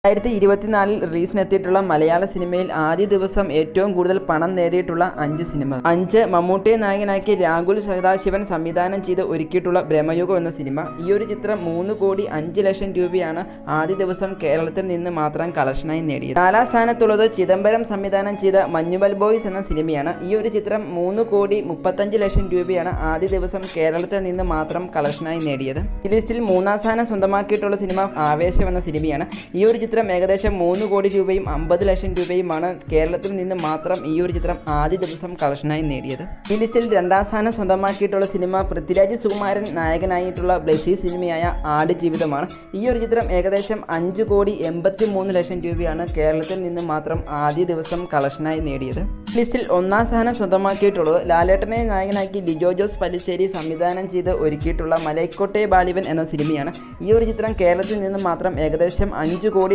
2024 റിലീസിനെത്തിയിട്ടുള്ള മലയാള സിനിമയിൽ ആദ്യ ദിവസം ഏറ്റവും കൂടുതൽ പണം നേടിയിട്ടുള്ള 5 സിനിമ. 5. മമ്മൂട്ടിയെ നായകനാക്കി രാഹുൽ സദാശിവൻ സംവിധാനം ചെയ്ത് ഒരുക്കിയിട്ടുള്ള ബ്രഹ്മയുഗം എന്ന സിനിമ. ഈ ഒരു ചിത്രം 3,05,00,000 രൂപയാണ് ആദ്യ ദിവസം കേരളത്തിൽ നിന്ന് മാത്രം കളക്ഷനായി നേടിയത്. 4ാം സ്ഥാനത്തുള്ളത് ചിദംബരം സംവിധാനം ചെയ്ത മഞ്ഞുമൽ ബോയ്സ് എന്ന സിനിമയാണ്. ഈ ഒരു ചിത്രം 3,35,00,000 രൂപയാണ് ആദ്യ ദിവസം കേരളത്തിൽ നിന്ന് മാത്രം കളക്ഷനായി നേടിയത്. ഈ ലിസ്റ്റിൽ 3ാം സ്ഥാനം സ്വന്തമാക്കിയിട്ടുള്ള സിനിമ ആവേശം എന്ന സിനിമയാണ്. ഈ ഒരു ചിത്രം ഏകദേശം 3 കോടി രൂപയും 50 ലക്ഷം രൂപയുമാണ് കേരളത്തിൽ നിന്ന് മാത്രം ഈ ഒരു ചിത്രം ആദ്യ ദിവസം കളക്ഷനായി നേടിയത്. ഈ ലിസ്റ്റിൽ 2ാം സ്ഥാനം സ്വന്തമാക്കിയിട്ടുള്ള സിനിമ പൃഥ്വിരാജ് സുകുമാരൻ നായകനായിട്ടുള്ള ബ്ലസി സിനിമയായ ആട് ജീവിതമാണ്. ഈ ഒരു ചിത്രം ഏകദേശം 5,83,00,000 രൂപയാണ് കേരളത്തിൽ നിന്ന് മാത്രം ആദ്യ ദിവസം കളക്ഷനായി നേടിയത്. ലിസ്റ്റിൽ 1ാം സ്ഥാനം സ്വന്തമാക്കിയിട്ടുള്ളത് ലാലേട്ടനെ നായകനാക്കി ലിജോ ജോസ് പല്ലിശ്ശേരി സംവിധാനം ചെയ്ത് ഒരുക്കിയിട്ടുള്ള മലൈക്കോട്ടെ ബാലിവൻ എന്ന സിനിമയാണ്. ഈ ഒരു ചിത്രം കേരളത്തിൽ നിന്ന് മാത്രം ഏകദേശം 5,90,00,000